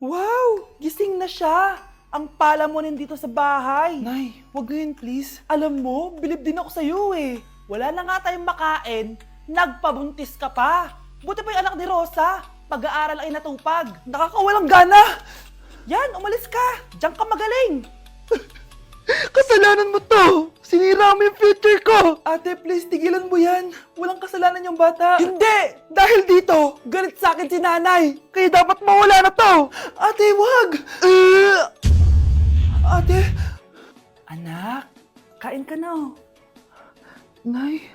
Wow! Gising na siya! Ang pala mo nandito sa bahay. Nay, wag ngayon please. Alam mo, bilib din ako sa'yo eh. Wala na nga tayong makain, nagpabuntis ka pa. Buti pa yung anak ni Rosa, pag-aaral ay natupag. Nakakawalang gana! Yan, umalis ka! Diyan ka magaling! Kasalanan mo to! Sinira mo yung future ko! Ate, please, tigilan mo yan. Walang kasalanan yung bata. Hindi! Dahil dito, galit sa akin si nanay! Kaya dapat mawala na to! Ate, wag! Ate! Anak, kain ka na oh. Nay,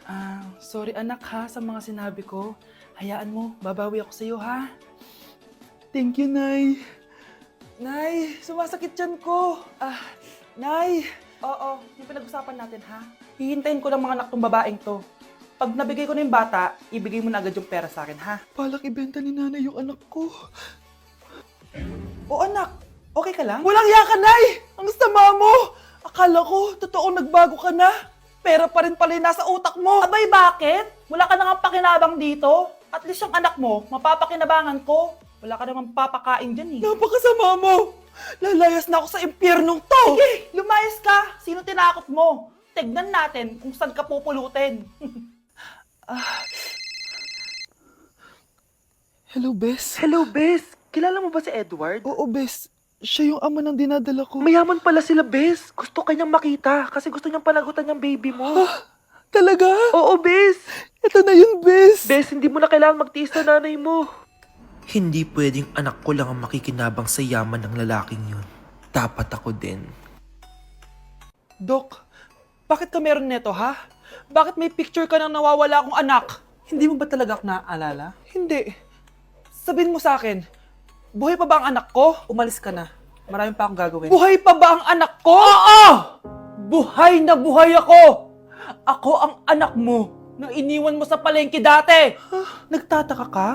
Sorry anak ha sa mga sinabi ko. Hayaan mo, babawi ako sa'yo ha. thank you, Nay. Nay, sumasakit yan ko. Nay. Oo, yung pinag-usapan natin ha. Hihintayin ko ng mga anak tong babaeng to. Pag nabigay ko na yung bata, ibigay mo na agad yung pera sa akin ha. Balak ibenta ni nanay yung anak ko. O anak, okay ka lang? Walang iya ka, Nay! Ang sama mo! Akala ko, totoong nagbago ka na. Pera pa rin pala yung nasa utak mo. Abay, bakit? Wala ka na nga pakinabang dito. At least yung anak mo, mapapakinabangan ko. Wala ka namang papakain dyan eh. Napakasama mo! Lalayas na ako sa impyernong to! Sige, lumayas ka. Sino tinakot mo? Tignan natin kung saan ka pupulutin. Hello, Bes. Hello, Bes. Kilala mo ba si Edward? Oo, Bes. Siya yung ama ng dinadala ko. Mayaman pala sila, Bes. Gusto kanyang makita kasi gusto niyang panagutan yung baby mo. Talaga? Oo, Bes. Ito na yun, Bes. Bes, hindi mo na kailangan magtiis na nanay mo. Hindi pwedeng anak ko lang ang makikinabang sa yaman ng lalaking yun. Dapat ako din. Dok, bakit ka meron neto, ha? Bakit may picture ka ng nawawala akong anak? Hindi mo ba talaga ako naaalala? Hindi. Sabihin mo sa akin, buhay pa ba ang anak ko? Umalis ka na. Marami pa akong gagawin. Buhay pa ba ang anak ko? Oo! Buhay na buhay ako! Ako ang anak mo na iniwan mo sa palengke dati! Nagtataka ka?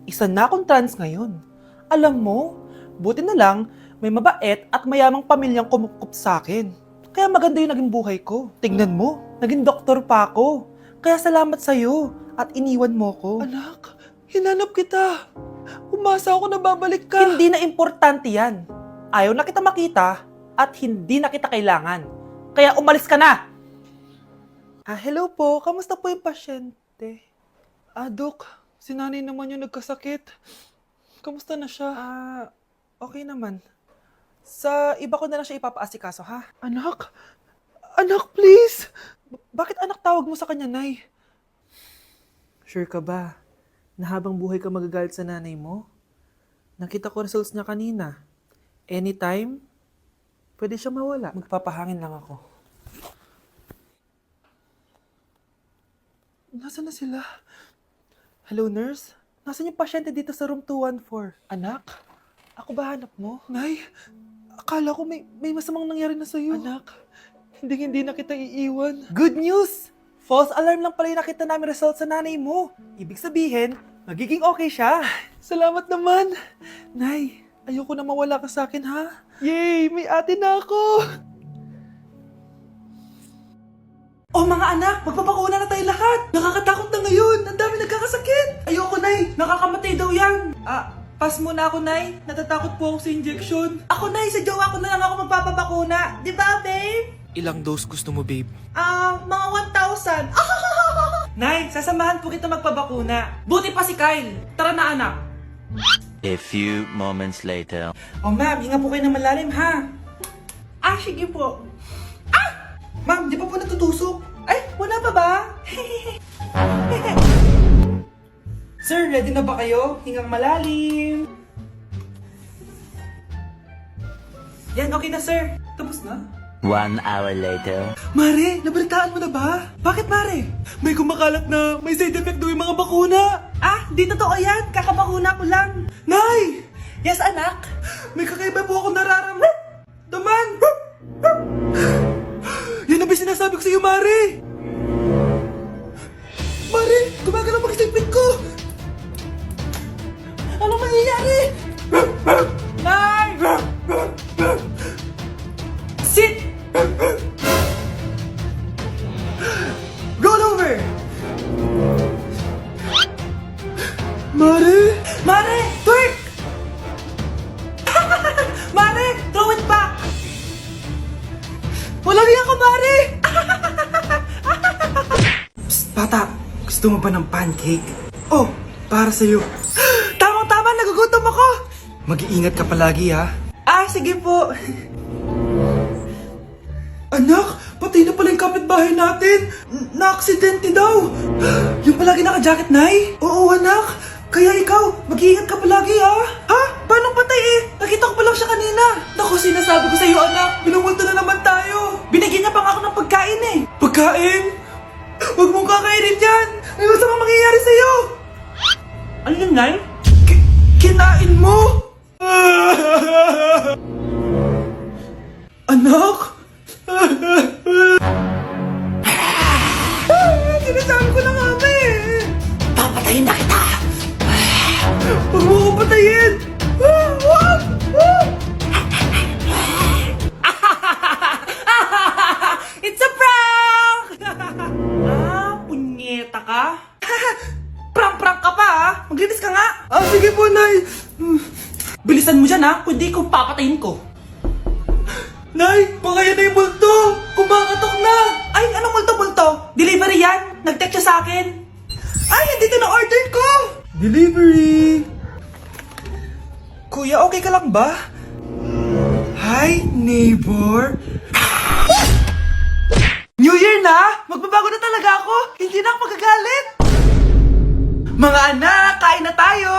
Isa na akong trans ngayon. Alam mo, buti na lang may mabait at mayamang pamilyang kumukup sa akin. Kaya maganda yung naging buhay ko. Tingnan mo, naging doktor pa ako. Kaya salamat sa'yo at iniwan mo ko. Anak, hinanap kita. Umasa ako na babalik ka. Hindi na importante yan. Ayaw na kita makita at hindi na kita kailangan. Kaya umalis ka na! Hello po. Kamusta po yung pasyente? Dok, si nanay naman yung nagkasakit. Kamusta na siya? Okay naman. Sa iba ko na lang siya ipapaasikaso, ha? Anak? Anak, please! Bakit anak tawag mo sa kanya, Nay? Sure ka ba na habang buhay ka magagalit sa nanay mo? Nakita ko results niya kanina. Anytime, pwede siya mawala. Magpapahangin lang ako. Nasaan na sila? Hello, nurse? Nasaan yung pasyente dito sa room 214? Anak? Ako ba hanap mo? Nay, akala ko may masamang nangyari na sa'yo. Anak, Hindi na kita iiwan. good news! False alarm lang pala yung nakita namin result sa nanay mo. Ibig sabihin, magiging okay siya. Salamat naman. Nay, ayoko na mawala ka sa akin, ha? Yay! May ate na ako! Oh mga anak, magpapakuna na tayo lahat! Nakakatakot na ngayon! Ang dami nagkakasakit! Ayoko, Nay! Nakakamatay daw yan! Pass muna ako, Nay. Natatakot po ako sa injection. Ako, Nay, sa jowa ko na lang ako magpapabakuna. Di ba, babe? Ilang dose gusto mo, babe? Mga 1,000. Nay, sasamahan po kita magpabakuna. Buti pa si Kyle. Tara na, anak. A few moments later. Oh, ma'am, hinga po kayo ng malalim, ha? Sige po. Ma'am, di pa po natutusok? Ay, wala pa ba? Sir, ready na ba kayo? Hingang malalim. Yan, okay na, sir. Tapos na? 1 hour later. Mare, nabalitaan mo na ba? Bakit, pare? May kumakalat na may side effect daw yung mga bakuna. Di totoo yan. Kakabakuna ko lang. Nay! Yes, anak. May kakaiba po ako nararamdaman. Yan ang ba sinasabi ko sa iyo, Mare? Mare, gumagalaw pag-isipin ko. Ano mangyayari? Nay! Sit! Roll over! Mare! Mare! Twerk! kumare! Bata, gusto mo ba ng pancake? Oh, para sa'yo. Tamang-tama, nagugutom ako! Mag-iingat ka palagi ha. Ah, sige po. Anak, patay na pala yung kapitbahay natin. Na-aksidente daw. Yung palagi naka-jacket, Nay? Oo, anak. Kaya ikaw, mag-iingat ka palagi ha. Ha? Paano patay eh? Nakita ko pa lang siya kanina. Naku, sinasabi ko sa'yo, anak. Binumulto na naman tayo. Binigyan niya pa nga ako ng pagkain eh. Pagkain? Huwag mong kakainin yan. May masamang mangyayari sa'yo. Ano yun, Nay? Kinain mo? Anak? Sinasabi ko na nga ba eh. Papatayin na kita! Huwag mo ko patayin. Wag! It's a prank! Punyeta ka? Prank-prank ka pa ha? Maglinis ka nga! Sige po, Nay. Bilisan mo dyan ha, kundi kung papatayin ko. Nay, baka yan na yung multo. Kumakatok na. Ay, anong multo-multo? Delivery yan! Nag-text siya sa akin. Ay, nandito na order ko! Delivery. Kuya, okay ka lang ba? Hi, neighbor. New Year na! Magbabago na talaga ako! Hindi na ako magagalit! Mga anak, kain na tayo!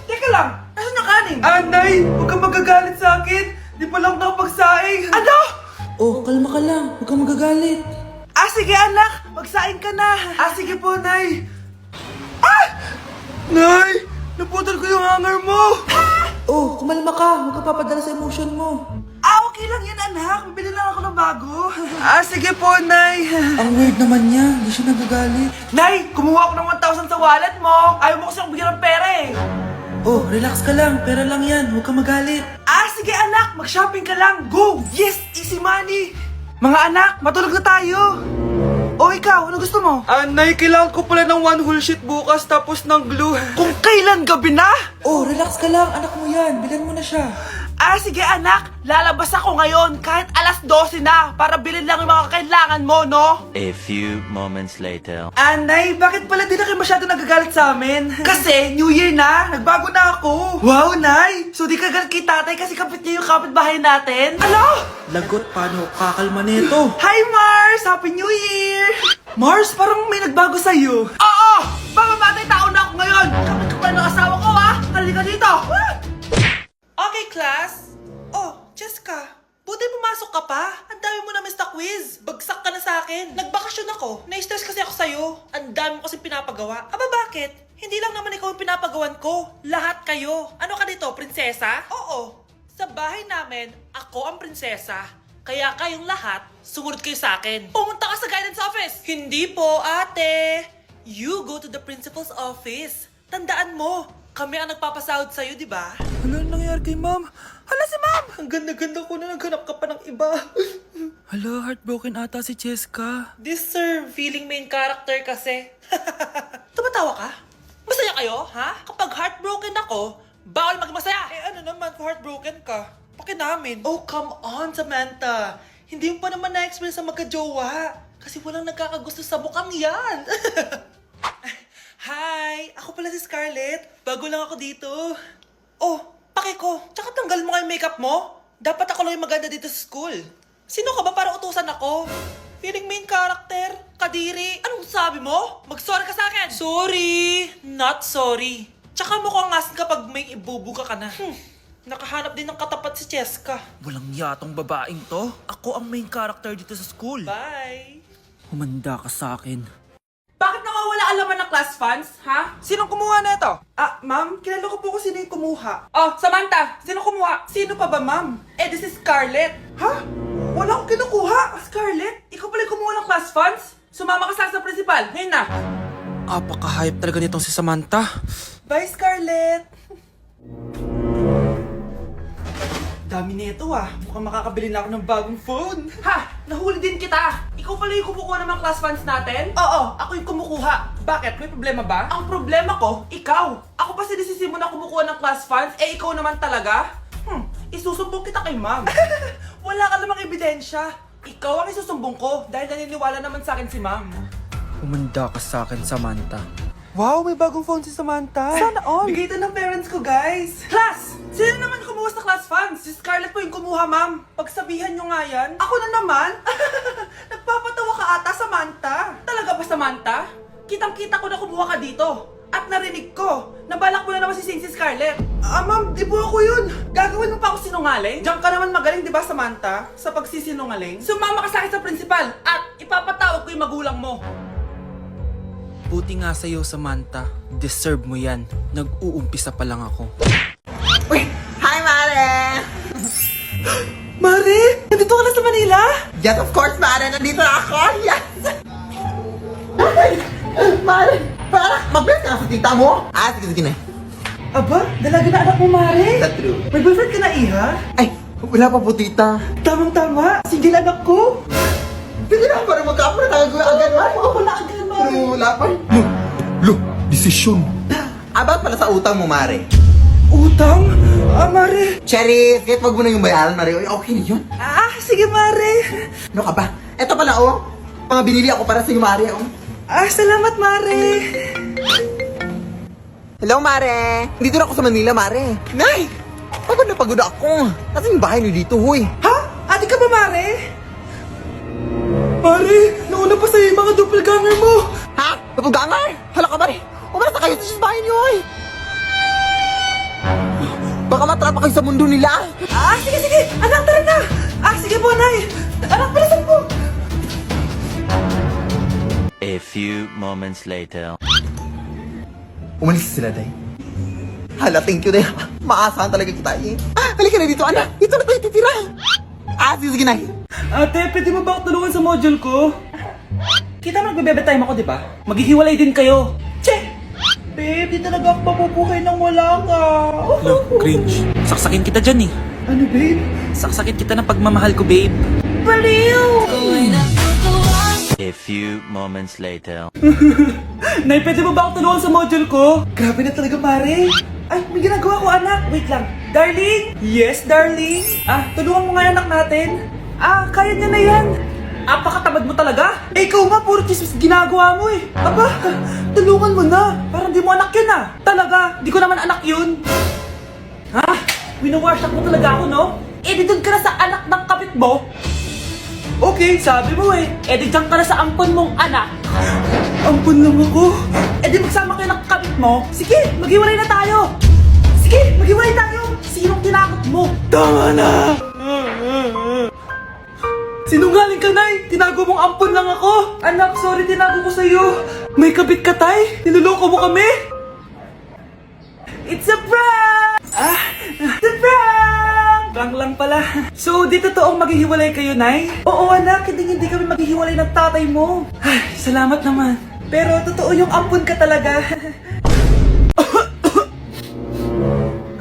Teka lang, nasan yung kanin? Nay, huwag kang magagalit sa akin. Di pa lang nakapagsaing. Ano? Oh, kalma ka lang. Huwag kang magagalit. Ah, sige anak! Magsain ka na! Sige po, Nay. Nay, naputol ko yung hanger mo. Oh, kumalma ka. Huwag ka papadala sa emotion mo. Okay lang yan anak! Bibili lang ako ng bago! Sige po, Nay. Ang weird naman niya. Hindi siya nagagalit. Nay! Kumuha ako ng 1,000 sa wallet mo! Ayaw mo kasi akong bigyan ng pera eh! Oh, relax ka lang. Pera lang yan. Huwag ka magalit. Sige anak! Mag-shopping ka lang! Go! Yes! Easy money! Mga anak, matulog na tayo! O ikaw, ano gusto mo? Nay, kailangan ko pala ng one whole sheet bukas tapos ng glue. Kung kailan gabi na? Oh, relax ka lang. Anak mo yan. Bilan mo na siya. Sige anak! Lalabas ako ngayon kahit alas 12 na para bilhin lang yung mga kailangan mo, no? A few moments later. Nay, bakit pala di na kayo masyado nagagalit sa amin? Kasi, New Year na! Nagbago na ako! Wow, Nay! So di ka galit kay tatay kasi kapit niya yung kapitbahay natin? Ano? Lagot, paano kakalma nito? Hi, Mars! Happy New Year! Mars, parang may nagbago sa'yo. Oo! Mamamatay tao na ako ngayon! Kapit ko pa ng asawa ko, ha? Halika dito! Okay, class. Oh, Jessica. Buti pumasok ka pa. Ang dami mo na miss na quiz. Bagsak ka na sa akin. Nagbakasyon ako. Na-stress kasi ako sa'yo. Ang dami mo kasi pinapagawa. Aba, bakit? Hindi lang naman ikaw yung pinapagawan ko. Lahat kayo. Ano ka dito, prinsesa? Oo. Sa bahay namin, ako ang prinsesa. Kaya kayong lahat, sumunod kayo sa akin. Pumunta ka sa guidance office. Hindi po, ate. You go to the principal's office. Tandaan mo, kami ang nagpapasahod sa'yo, di ba? Ano nangyayari kay Ma'am? Hala si ma'am! Ang ganda-ganda ko na naghanap ka pa ng iba. Hala, heartbroken ata si Cheska. This sir, feeling main character kasi. Tumatawa ka? Masaya kayo, ha? Kapag heartbroken ako, bawal maging masaya. Ano naman kung heartbroken ka? Pakinamin. Oh, come on, Samantha. Hindi mo pa naman na-experience sa magka-jowa. Kasi walang nagkakagusto sa bukang yan. Hi! Ako pala si Scarlett. Bago lang ako dito. Oh, pake ko. Tsaka tanggal mo nga yung makeup mo. Dapat ako lang yung maganda dito sa school. Sino ka ba para utusan ako? Feeling main character? Kadiri? Anong sabi mo? Mag-sorry ka sa akin! Sorry! Not sorry. Tsaka mukhang asin kapag may ibubuga ka na. Nakahanap din ng katapat si Cheska. Walang yatong babaeng to. Ako ang main character dito sa school. Bye! Humanda ka sa akin. Bakit nawawala alaman ng class funds, ha? Sinong kumuha na ito? Ma'am, kilala ko po kung sino yung kumuha. Oh, Samantha, sino kumuha? Sino pa ba, ma'am? This is Scarlett. Ha? Wala akong kinukuha. Scarlett, ikaw pala yung kumuha ng class funds? Sumama ka sa principal. Ngayon na. Apaka-hype talaga nitong si Samantha. Bye, Scarlett. Dami nito Mukhang makakabili na ako ng bagong phone. Ha! Nahuli din kita! Ikaw pala yung kumukuha ng mga class funds natin? Oo, ako yung kumukuha. Bakit? May problema ba? Ang problema ko, ikaw. Ako pa sinisisi mo na kumukuha ng class funds, ikaw naman talaga? Isusumbong kita kay ma'am. Wala ka namang ebidensya. Ikaw ang isusumbong ko dahil naniniwala naman sa akin si ma'am. Humanda ka sa akin, Samantha. Wow, may bagong phone si Samantha. Sana all. Bigay ito ng parents ko, guys. Class! Sino naman kumuha sa class funds? Si Scarlett po yung kumuha, ma'am. Pagsabihan nyo nga yan. Ako na naman? Nagpapatawa ka ata, Samantha. Talaga ba, Samantha? Kitang-kita ko na kumuha ka dito. At narinig ko, nabalak mo na naman si Scarlett. Ma'am, di po ako yun. Gagawin mo pa ako sinungaling? Diyan ka naman magaling, di ba, Samantha? Sa pagsisinungaling? Sumama ka sa akin sa principal at ipapatawag ko yung magulang mo. Buti nga sa'yo, Samantha. Deserve mo yan. Nag-uumpisa pa lang ako. Uy! Hi, Mare! Mare, nandito ka na sa Manila? Yes, of course, Mare! Nandito na ako! Yes! Mare! Para mag-bless ka na sa tita mo! Sige na. Aba, dalaga na anak mo, Mare. Is that true? May boyfriend ka na, Iha? Ay! Wala pa po, tita. Tamang-tama, single anak ko. Sige na, para magkapon na tayo agad, Mare! Ako na agad, Mare. Pero wala pa. Lo! Desisyon! About pala sa utang mo, Mare. Utang? Mare. Cherry, kahit wag mo na yung bayaran, Mare. Uy, okay na yun. Sige, Mare. Ano ka ba? Eto pala, oh. Mga binili ako para sa'yo, Mare, oh. Salamat, Mare. Hello, Mare! Dito na ako sa Manila, Mare. Nay! Pagod na pagod ako. Kasi yung bahay niyo dito, huy. Ha? Ate ka ba, Mare? Mare, nauna pa sa'yo yung mga doppelganger mo. Ha? Napugangar? Hala ka, Mare! Umalas na kayo sa bahay niyo, huy. Baka matrapa kayo sa mundo nila. Sige. Anak, tara na. Sige po, Nay. Anak, palasan po. A few moments later. Umalis sila, Day. Hala, thank you, Day. Maasahan talaga kita, eh. Halika na dito, anak. Dito na tayo titira. Sige, Nay. Ate, pwede mo ba ako tulungan sa module ko? Kita magbebebe time ako, di ba? Maghihiwalay din kayo. Che! Babe, di talaga ako papupukay nang wala ka. Look, cringe. Saksakin kita dyan eh. Ano, babe? Saksakin kita ng pagmamahal ko, babe. Baliw! A few moments later. Nay, pwede mo ba ako tulungan sa module ko? Grabe na talaga, pare. Ay, may ginagawa ko, anak. Wait lang. Darling? Yes, darling? Tulungan mo nga yung anak natin. Kaya niya na yan. Apakatamad mo talaga. Ikaw nga, puro chismis ginagawa mo eh. Aba, tulungan mo na. Parang di mo anak yun Talaga, di ko naman anak yun. Winawash mo talaga ako, no? Di doon ka na sa anak ng kapit mo. Okay, sabi mo eh. Di dyan ka na sa ampon mong anak. Ampon lang ako. Di magsama kayo ng kapit mo. Sige, maghiwalay na tayo. Sige, maghiwalay tayo. Sinong tinakot mo? Tama na! Sinungaling ka, Nay! Tinago mong ampon lang ako! Anak, sorry, tinago ko sa'yo! May kabit ka, Tay? Niloloko mo kami? It's a prank! It's a prank! Prank lang pala. So, di totoong maghihiwalay kayo, Nay? Oo, anak, hindi kami maghihiwalay ng tatay mo. Ay, salamat naman. Pero totoo yung ampon ka talaga.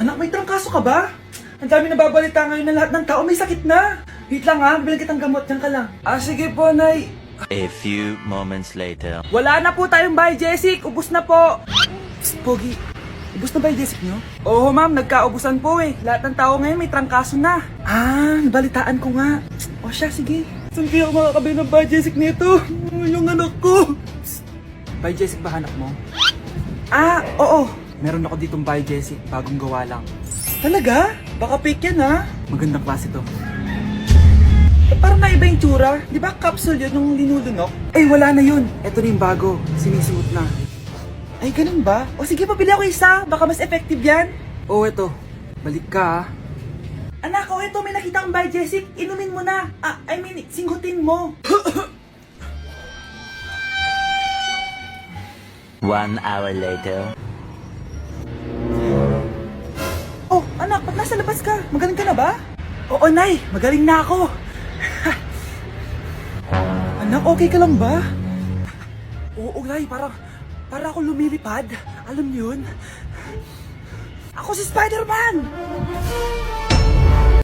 Anak, may trangkaso ka ba? Ang dami nababalita ngayon na lahat ng tao may sakit na. Wait lang bibilang kitang gamot, dyan ka lang. Sige po, Nay. A few moments later. Wala na po tayong bahay, Jessic. Ubus na po. Psst, Pogi. Ubus na ba yung Jessic nyo? Oo, ma'am. Nagkaubusan po eh. Lahat ng tao ngayon may trangkaso na. Nabalitaan ko nga. O siya, sige. Saan kaya ako makakabili ng bahay, Jessic nito? Yung anak ko. Psst. Bahay, Jessic ba hanap mo? Oo. Meron ako ditong bahay, Jessic. Bagong gawa lang. Talaga? Baka fake yan, Magandang klase to. Parang naiba yung tsura. Di ba capsule yun nung linulunok? Wala na yun. Ito na yung bago. Sinisuot na. Ay, ganun ba? O sige, pabili ako isa. Baka mas effective yan. Eto. Balik ka, Anak, ito. May nakita kang bahay, Jessic. Inumin mo na. Singhutin mo. 1 hour later. Anak, ba't nasa labas ka? Magaling ka na ba? Oo, Nay. Magaling na ako. Anak, okay ka lang ba? Oo, Nay. Para ako lumilipad. Alam niyo yun? Ako si Spider-Man!